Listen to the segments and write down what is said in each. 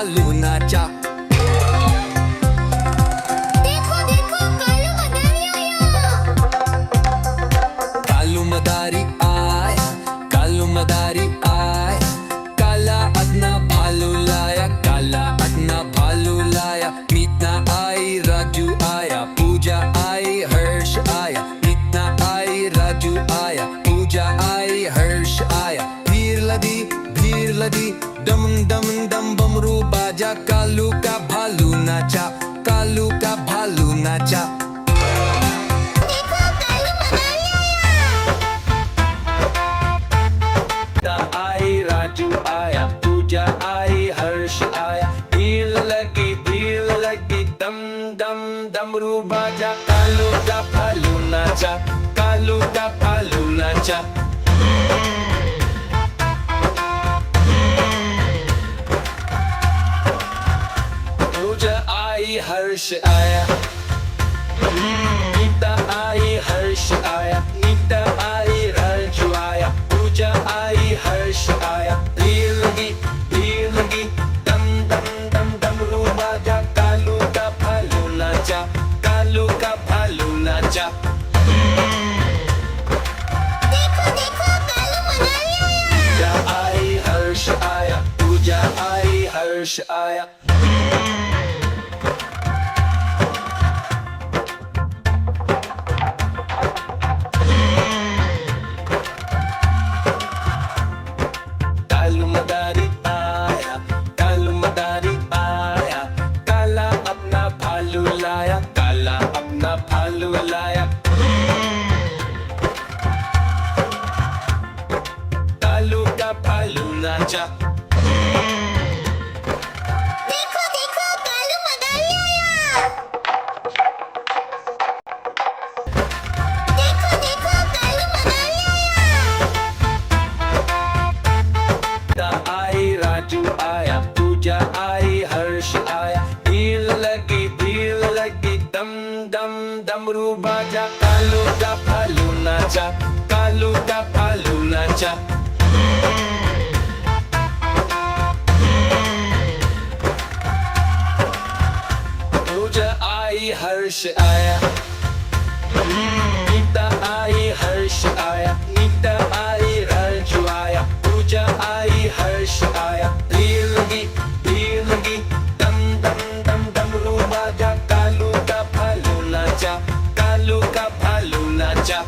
भालू नाचा। देखो देखो कालू मदारी आया। कालू मदारी आया, कालू मदारी आया। काला अपना भालू लाया, काला अपना भालू लाया। मीतना आई, राजू आया, पूजा आई, हर्ष आया। मीतना आई, राजू आया, पूजा आई, हर्ष आया। भीड़ लदी, डम डम डम बमरू बाजा। कालू का भालू नाचा, कालू का भालू नाचा। देखो कालू मदारी आया। आई, राजू आया, पूजा आई, हर्ष आया। भीड़ लगी, दम डम डमरू बाजा। कालू का भालू नाचा, कालू का भालू नाचा। पूजा आई, हर्ष आया। गीता आई, हर्ष आया। गीता आई, राजू आया, पूजा आई, हर्ष आया। भीड़ लगी, दम डम डम डमरू बाजा। कालू का भालू नाचा, कालू का भालू नाचा। देखो देखो कालू मदारी आया। पूजा आई, हर्ष आया, पूजा आई, हर्ष आया। कालू मदारी आया, कालू मदारी आया। काला अपना भालू लाया, काला अपना भालू लाया। कालू का भालू नाचा। देखो देखो कालू मदारी आया। देखो देखो कालू मदारी आया। आई, राजू आया, पूजा आई, हर्ष आया। भीड़ लगी, दम डम डमरू बाजा। कालू का भालू नाचा, कालू का भालू नाचा। पूजा आई, हर्ष आया। गीता आई, हर्ष आया। गीता आई, राजू आया, पूजा आई, हर्ष आया। भीड़ लगी, दम डम डम डमरू बाजा। कालू का भालू नाचा, कालू का भालू नाचा।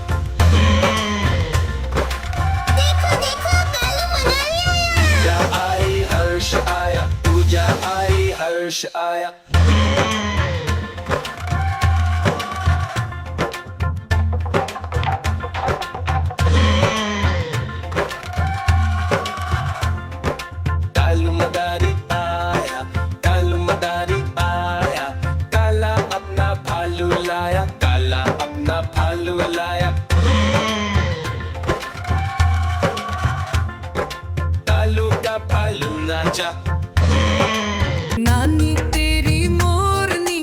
देखो देखो कालू मदारी आया। पूजा आई, हर्ष आया, पूजा आई, हर्ष आया। कालू मदारी आया, कालू मदारी आया। काला अपना भालू लाया, काला अपना भालू लाया। कालू का भालू नाचा। नानी तेरी मोरनी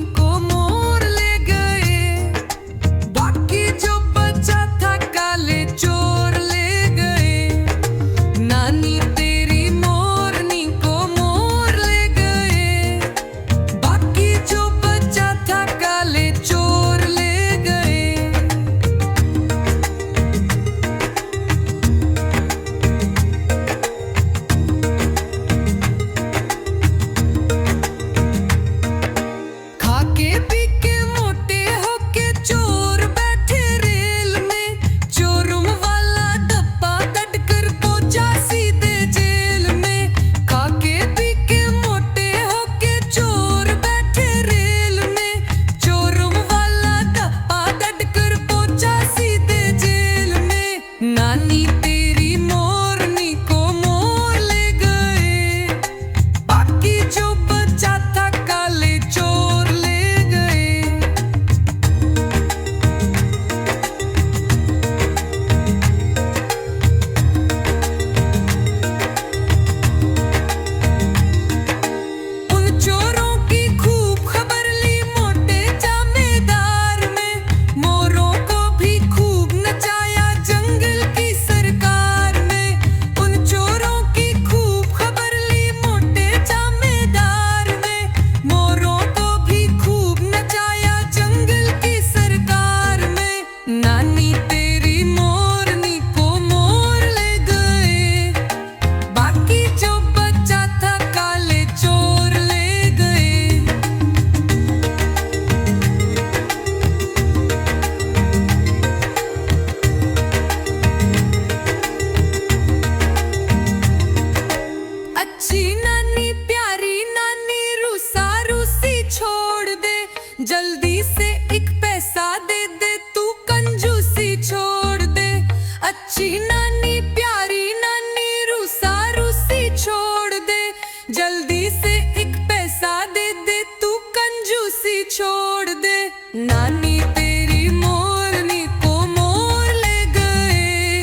जल्दी से एक पैसा दे दे, तू कंजूसी छोड़ दे। नानी तेरी मोरनी को मोर ले गए,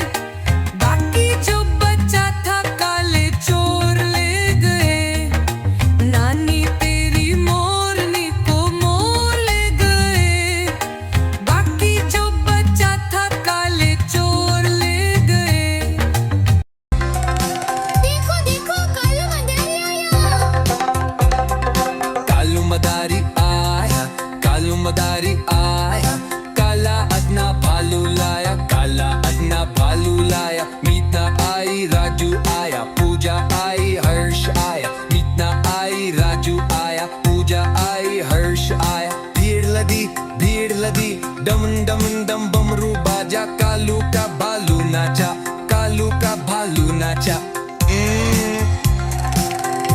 बाकी जो बचा था काले चोर ले गए। नानी तेरी मोरनी को मोर ले गए, बाकी जो बचा था काले चोर ले गए। देखो देखो कालू मदारी आया। कालू मदारी आया, कालू मदारी आया, काला अदना भालू लाया, काला अदना भालू लाया। मीता आई, राजू आया, पूजा आई, हर्ष आया। मीता आई, राजू आया, पूजा आई, हर्ष आया। भीड़ लदी, डमन डमन डम बमरू बाजा। कालू का भालू नाचा, कालू का भालू नाचा।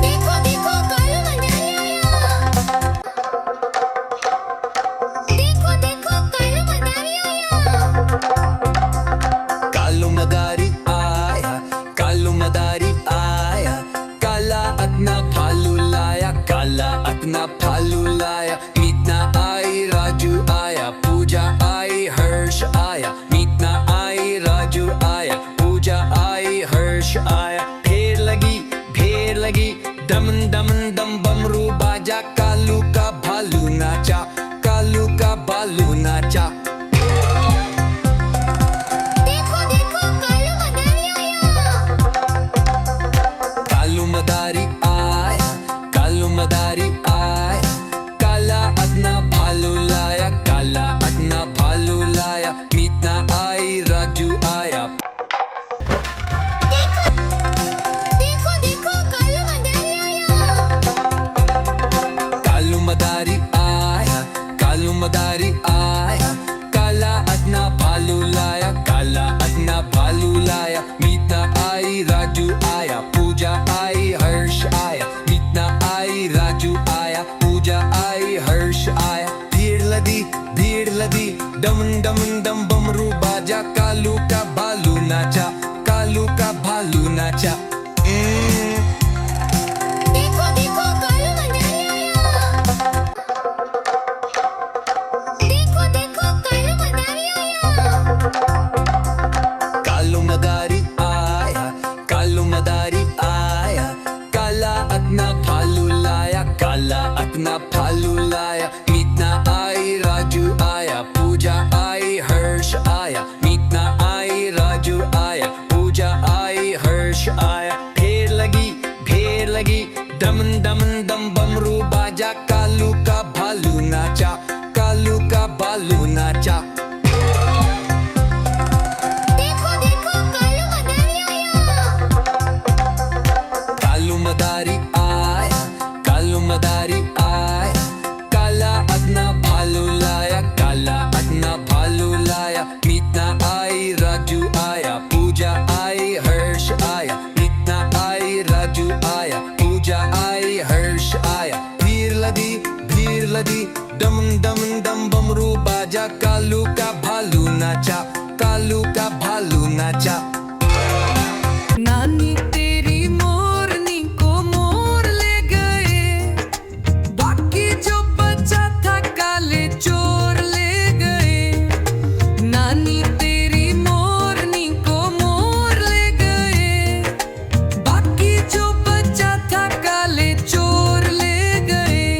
देखो देखो कालू मदारी आया। देखो देखो कालू मदारी आया। कालू मदारी आया, कालू मदारी आया, काला अदना भालू लाया, काला अदना भालू लाया। मीतना आई, राजू आया, पूजा आई, हर्ष आया। मीतना आई, राजू आया, पूजा आई, हर्ष आया। भीड़ लगी, डमन डमन डम बमरू बाजा। कालू का भालू नाचा, कालू का भालू नाचा। देखो देखो कालू मदारी आया। कालू मदारी आया, कालू मदारी आया, काला अदना भालू लाया, काला अदना भालू लाया। मीतना आई, राजू आया। देखो देखो कालू मदारी आया। कालू मदारी आया, कालू मदारी आया, काला अदना भालू लाया, काला अदना भालू लाया। मीता आई, राजू आया, पूजा आई, हर्ष आया। मीतना आई, राजू आया, पूजा आई, हर्ष आया। भीड़ लदी, डमन डमन डम बमरू बाजा। कालू का भालू नाचा, कालू का भालू नाचा। देखो देखो कालू मदारी आया। देखो देखो कालू मदारी आया। कालू मदारी आया, कालू मदारी आया, काला अदना भालू लाया, काला अदना भालू लाया। मीतना आई, राजू आया, पूजा आई, हर्ष आया। मीतना आई, राजू आया, पूजा आई, हर्ष आया। भीड़ लगी, डमन डमन डम बमरू बाजा। कालू का भालू नाचा, कालू का भालू नाचा। देखो देखो कालू मदारी आया। कालू मदारी आया, कालू मदारी आया, काला अदना भालू लाया, काला अदना भालू लाया। मीतना आई, राजू आया, पूजा आई, हर्ष आया। मीतना आई, राजू आया, पूजा आई, हर्ष आया। भीड़ लदी, डमन डमन डम बमरू बाजा। कालू का भालू नाचा, कालू का भालू नाचा। नानी तेरी मोरनी को मोर ले गए, बाकी जो बचा था काले चोर ले गए। नानी तेरी मोरनी को मोर ले गए, बाकी जो बचा था काले चोर ले गए।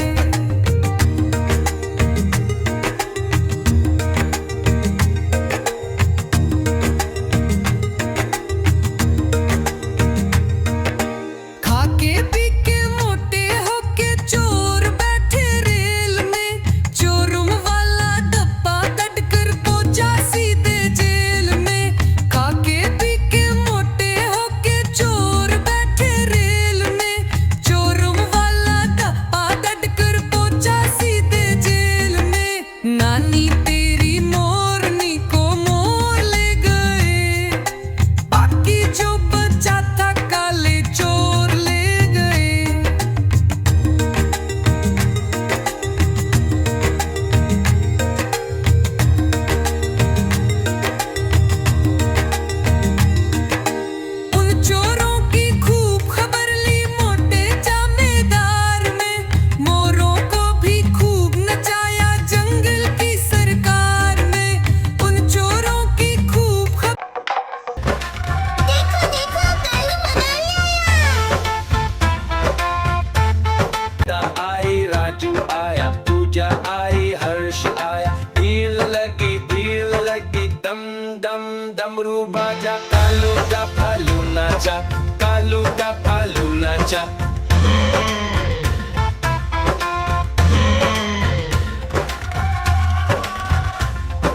नाचा।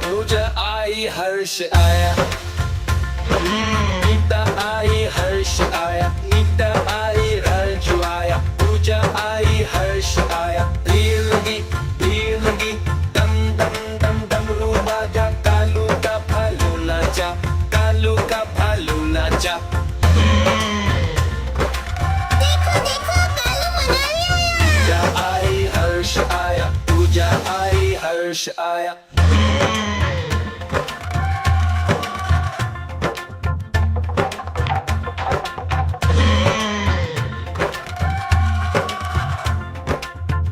पूजा आई हर्ष आया, गीता आई हर्ष आया, गीता आई राजू आया। पूजा आई हर्ष आया, भीड़ लगी दम दम दम डमरू बाजा। कालू का भालू नाचा, कालू का भालू नाचा। देखो देखो कालू मनाली आया। पूजा आई हर्ष आया, पूजा आई हर्ष आया।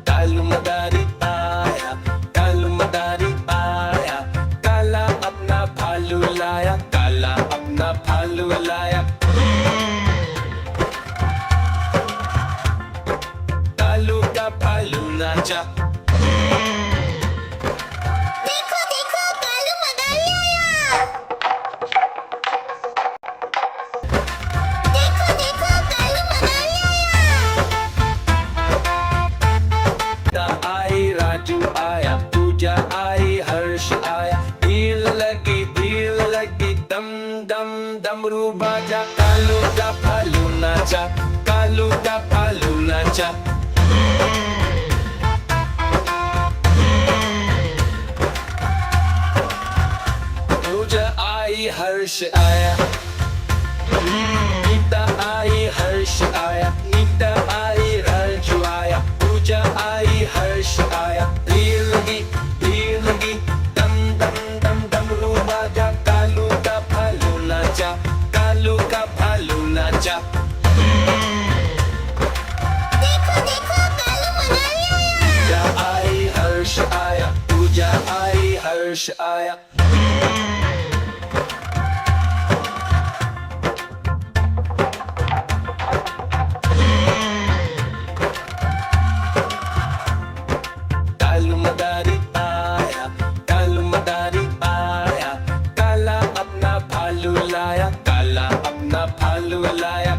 कालू मदारी आया, कालू मदारी आया। काला अपना भालू लाया, काला अपना भालू लाया। कालू का भालू नाचा। देखो देखो कालू मनाली आया। देखो देखो कालू मनाली आया। गीता आई राजू आया, पूजा आई हर्ष आया। भीड़ लगी दम दम डमरू बाजा। कालू का भालू नाचा, कालू का भालू नाचा। पूजा आई हर्ष आया, गीता आई हर्ष आया, गीता आई राजू आया। पूजा आई हर्ष आया, भीड़ लगी दम दम दम डमरू बाजा। कालू का भालू नाचा, कालू का भालू नाचा। देखो देखो कालू मनाली आया। पूजा आई हर्ष आया, पूजा आई हर्ष आया। कालू मदारी आया, कालू मदारी आया। काला अपना भालू लाया, काला अपना भालू लाया।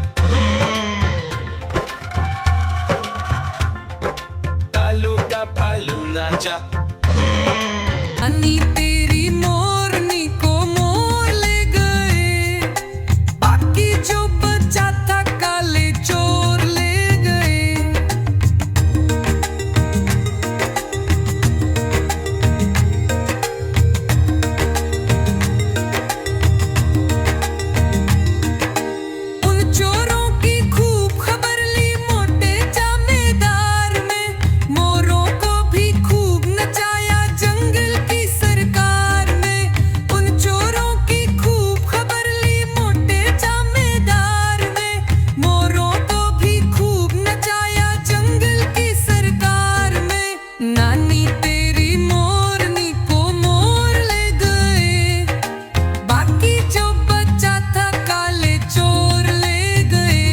कालू का भालू नाचा। अन्नी तेरी मोरनी को मोर ले गए, बाकी जो बचा था काले चोर ले गए। उन चोरों की खूब खबर ली मोटे जमींदार में। मोरों को भी खूब नचाया जंगल की सरकार में। उन चोरों की खूब खबर ली मोटे जमींदार में। मोरों को भी खूब नचाया जंगल की सरकार में। नानी तेरी मोरनी को मोर ले गए, बाकी जो बचा था काले चोर ले गए।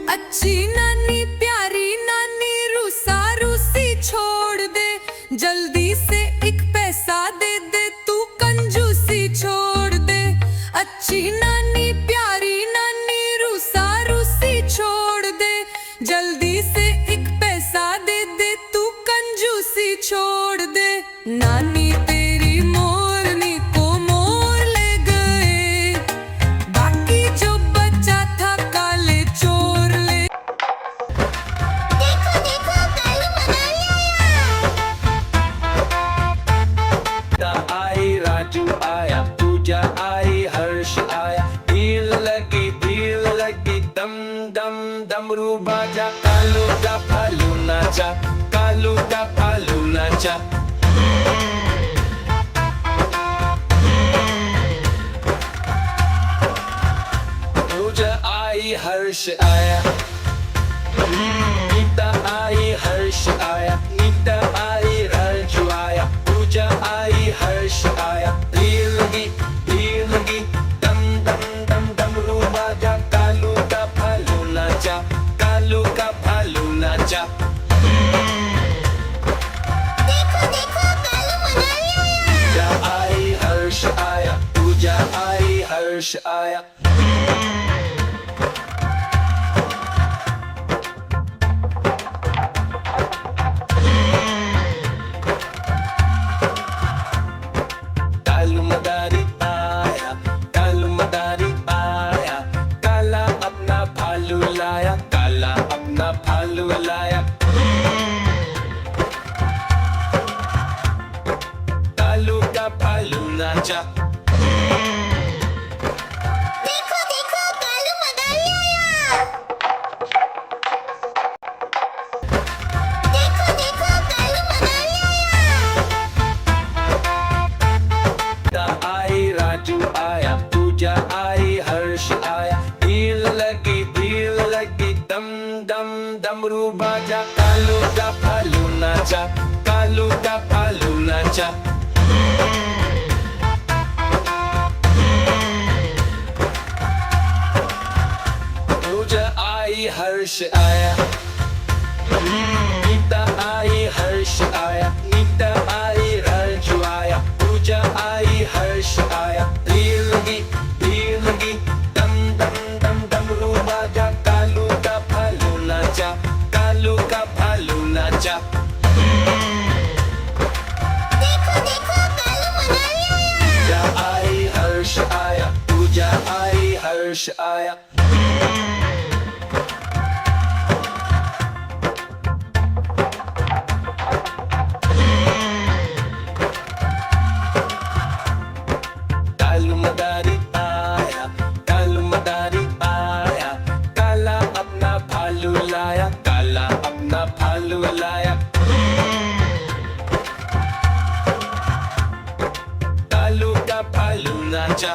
अच्छी नानी प्यारी नानी रूसा रूसी छोड़ दे, जल्दी से एक पैसा दे दे तू कंजूसी छोड़ दे। अच्छी नानी प्यारी नानी रूसा रूसी छोड़ दे, जल्दी से एक पैसा दे दे तू कंजूसी छोड़ दे। नानी तेरी मोरनी को मोर ले गए, बाकी जो बचा था काले चोर ले। देखो देखो कालू मनाली आया। गीता आई राजू आया, पूजा आई हर्ष आया। भीड़ लगी दम दम डमरू बाजा। कालू का भालू नाचा, कालू का भालू नाचा। पूजा आई हर्ष आया, गीता आई हर्ष आया, गीता आई राजू आया। पूजा आई हर्ष आया, भीड़ लगी दम दम दम डमरू बाजा। कालू का भालू नाचा, कालू का भालू नाचा। हर्ष आया। कालू मदारी आया, कालू मदारी आया, काला अपना भालू लाया, काला अपना भालू लाया। कालू का भालू नाचा। देखो देखो कालू मदारी आया। देखो देखो कालू मदारी आया। आई राजू आया, पूजा आई हर्ष आया, भीड़ लगी दम दम डमरू बाजा। कालू का भालू नाचा, कालू का भालू नाचा। पूजा आई हर्ष आया, नीता आई हर्ष आया, नीता आई राजू आया, पूजा आई हर्ष आया। भीड़ लगी दम दम दम डमरू बाजा। कालू का भालू नाचा, कालू का भालू नाचा। देखो देखो कालू मदारी आया। पूजा आई हर्ष आया, पूजा आई हर्ष आया। कालू मदारी आया, कालू मदारी आया, काला अपना भालू लाया, काला अपना भालू लाया। कालू का भालू नाचा।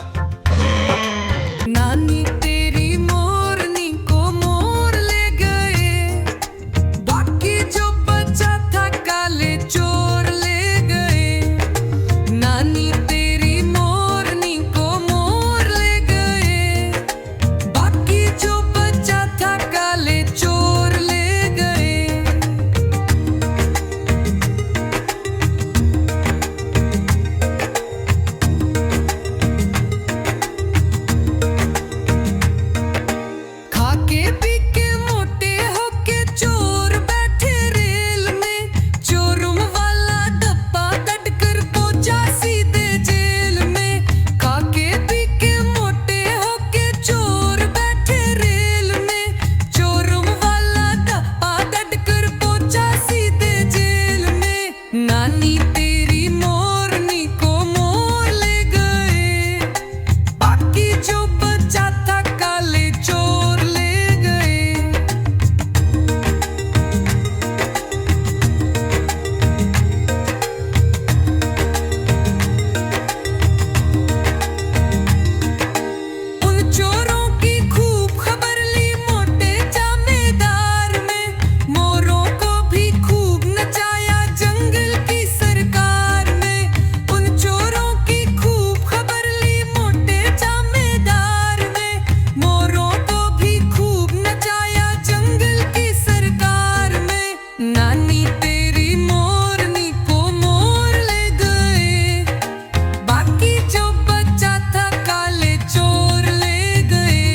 नानी तेरी मोरनी को मोर ले गए, बाकी जो बचा था काले चोर ले गए। नानी तेरी मोरनी को मोर ले गए, बाकी जो बचा था काले चोर ले गए। खाके पी के मोटे होके चोर बैठे रेल में, चोरुम वाला डब्बा कटकर पहुंचा सीधे जेल में। खाके पी के मोटे होके चोर बैठे रेल में, चोरुम वाला डब्बा कटकर पहुंचा सीधे जेल में। नानी तेरी मोरनी को मोर ले गए, बाकी जो बचा था काले चोर ले गए। उन चोरों की खूब खबर ली मोटे जमींदार में, मोरों को भी खूब नचाया जंगल की सरकार में। उन चोरों की खूब खबर ली मोटे जमींदार में, मोरों को भी खूब नचाया जंगल की सरकार में। नानी तेरी मोरनी को मोर ले गए, बाकी जो बचा था काले चोर ले गए।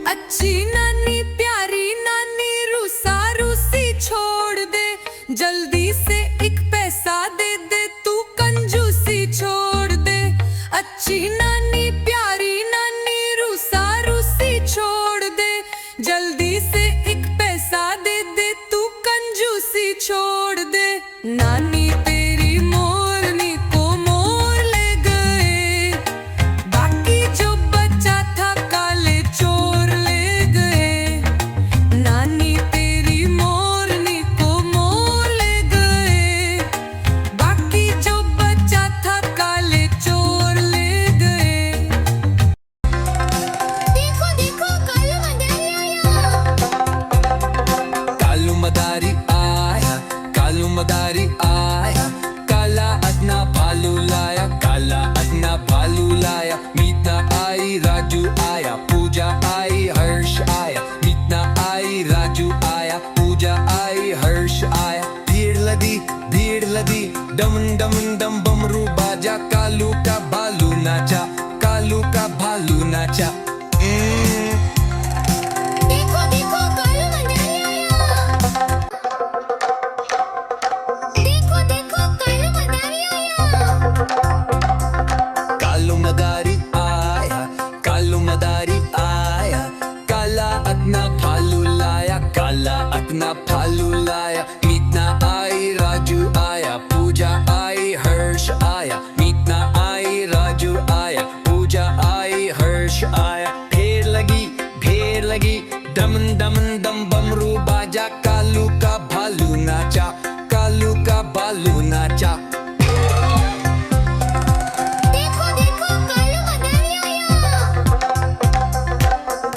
अच्छी नानी प्यारी नानी रूसा रूसी छोड़ दे, जल्दी से एक पैसा दे दे तू कंजूसी छोड़ दे। अच्छी नानी प्यारी नानी रूसा रूसी छोड़ दे, जल्दी से एक पैसा दे दे तू कंजूसी छोड़ दे। नानी तेरी मोरनी को मोर ले गए, बाकी जो बचा था काले चोर ले गए। नानी तेरी मोरनी को मोर ले गए, बाकी जो बचा था काले चोर ले गए। देखो देखो कालू मदारी आया। कालू मदारी आया, कालू मदारी आया, काला अपना भालू लाया, काला अपना भालू लाया। मीता आई राजू आया, पूजा आई हर्ष आया, मीता आई डम डम डम बमरू बाजा, कालू का भालू नाचा, कालू का भालू नाचा। देखो देखो कालू मदारी आया। देखो देखो कालू मदारी आया। कालू मदारी आया, कालू मदारी आया, काला अपना भालू लाया, काला अपना भालू लाया। मीतना आई, राजू आया, पूजा आई, हर्ष आया। मीतना आई, राजू आया, पूजा आई, हर्ष आया। भीड़ लगी डम डम डम बमरू बाजा, कालू का भालू नाचा, कालू का भालू नाचा। देखो देखो कालू मदारी आया।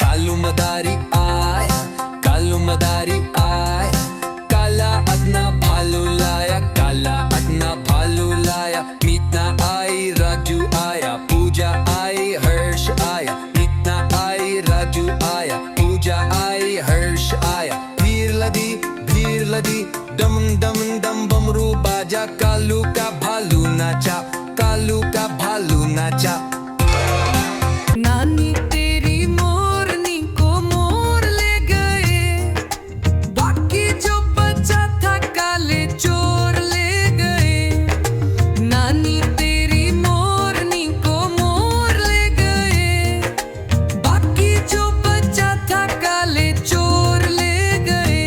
कालू मदारी आया, कालू मदारी आया, काला अपना भालू लाया, काला अपना भालू लाया। मीतना आई, राजू आया, पूजा आई, हर्ष आया। मीतना आई, राजू आया, पूजा आई, हर्ष आया। भीड़ लगी डम डम डम बमरू बाजा, कालू का भालू नाचा, कालू का भालू नाचा। नानी तेरी मोरनी को मोर ले गए, बाकी जो बचा था काले चोर ले गए। नानी तेरी मोरनी को मोर ले गए, बाकी जो बचा था काले चोर ले गए।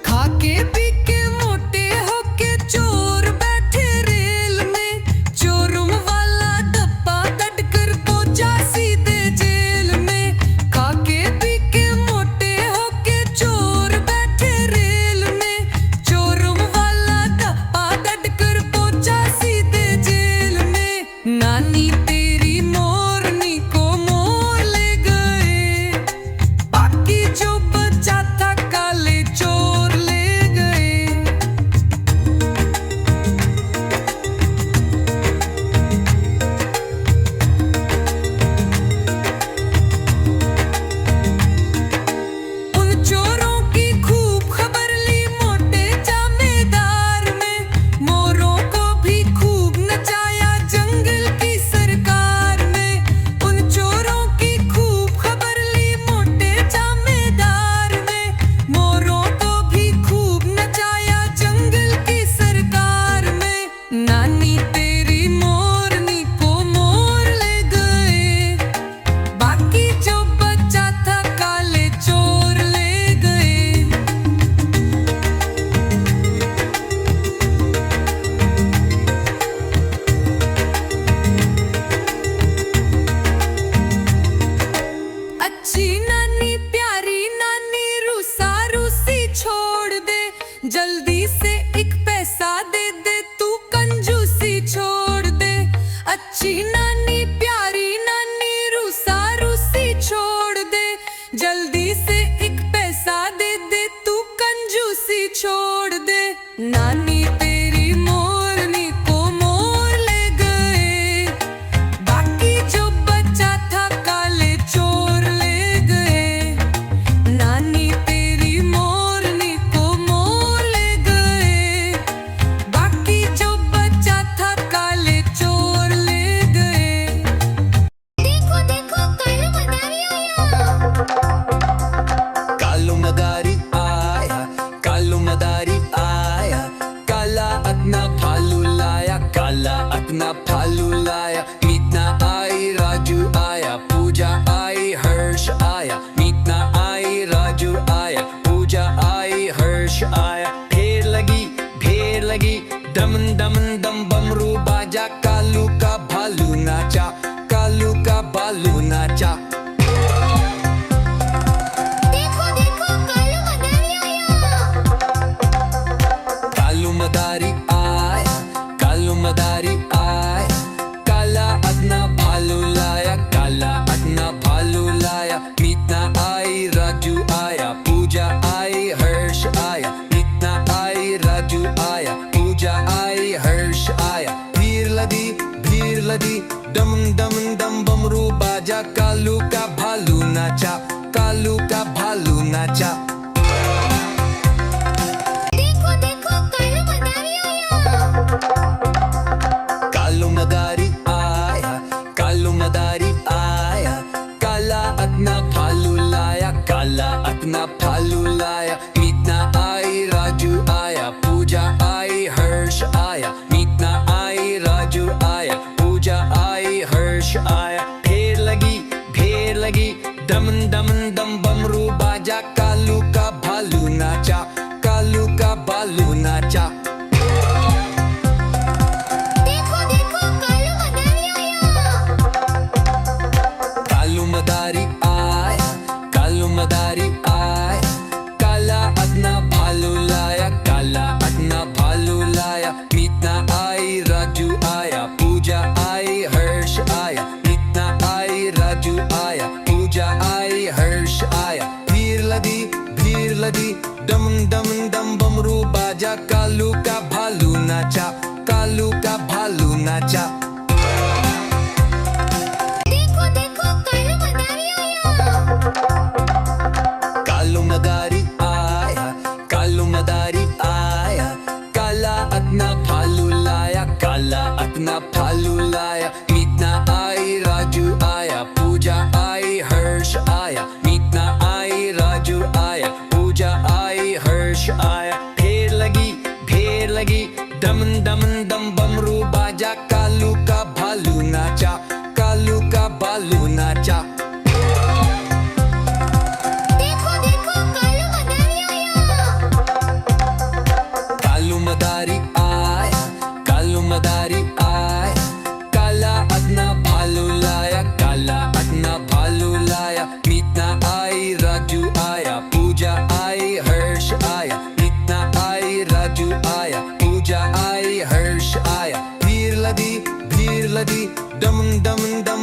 खाके पी के मोटे होके चोर बैठे रेल में, चोरुम वाला डब्बा दटकर पहुंचा सीधे जेल में। खाके पी के मोटे होके चोर बैठे रेल में, चोरुम वाला डब्बा दटकर पहुंचा सीधे जेल में। नानी तेरी मोरनी को मोर ले गए, बाकी जो बचा था काले चोर ले गए। उन चोरों की खूब खबर ली मोटे जमींदार में, मोरों को भी खूब नचाया जंगल की सरकार में। उन चोरों की खूब खबर ली मोटे जमींदार में, मोरों को भी खूब नचाया जंगल की सरकार में। नानी तेरी मोरनी को मोर ले गए, बाकी जो बचा था काले चोर ले गए। अच्छी नानी प्यारी नानी रूसा रूसी छोड़ दे, जल्दी से एक पैसा दे दे तू कंजूसी छोड़ दे। अच्छी नानी प्यारी नानी रूसा रूसी छोड़ दे, जल्दी से एक पैसा दे दे तू कंजूसी छोड़ दे। नानी तेरी मोरनी को मोर ले गए, बाकी जो बचा था काले चोर ले गए। नानी तेरी मोरनी को मोर ले गए, बाकी जो बचा था काले चोर ले गए। देखो देखो कालू मदारी आया। कालू मदारी आया, कालू मदारी आया, काला अपना भालू लाया, काला अपना भालू लाया। मीतना आई, राजू आया, पूजा आई, हर्ष आया। मीतना आई, राजू आया, पूजा आई, हर्ष आया। भीड़ लगी डम डम डम बमरू बाजा, कालू का भालू नाचा, कालू का भालू नाचा। देखो देखो कालू मदारी आया। कालू मदारी आया, बाजा, कालू का भालू नाचा, कालू का भालू नाचा। देखो देखो कालू मदारी आया। कालू मदारी आया, कालू मदारी आया, काला अपना भालू लाया, काला अपना भालू लाया। मीतना आई, राजू आया, पूजा आई, हर्ष आया। मीतना आई, राजू आया, पूजा आई, हर्ष आया। ढेर लगी, दमन दमन दम बमरू बाजा, कालू का भालू नाचा, कालू का भालू नाचा। देखो देखो कालू मदारी आया। कालू मदारी आया, कालू मदारी आया, काला अपना भालू लाया, काला अपना भालू लाया। मीतना आई, राजू आया, पूजा आई, हर्ष आया। मीतना आई, राजू आया, पूजा आई, हर्ष आया। भीड़ लगी, दम दम दम बमरू बाजा, कालू का भालू नाचा, कालू का भालू नाचा। देखो देखो कालू मदारी आया। कालू मदारी आया, कालू मदारी आया, काला अपना भालू लाया, काला अपना भालू लाया। मीतना आई, राजू आया, पूजा आई, हर्ष आया। मीतना आई, राजू आया, पूजा आई, हर्ष आया। ढेर लगी, दमन दमन दम बमरू बाजा, कालू का भालू नाचा, कालू का भालू नाचा। देखो देखो कालू मदारी आया। कालू मदारी आया, कालू मदारी आया, काला अपना भालू लाया, काला अपना भालू लाया। मीतना आई, राजू आया, पूजा आई, हर्ष आया। मीतना आई, राजू आया, पूजा आई, हर्ष आया। भीड़ लगी, दम दम दम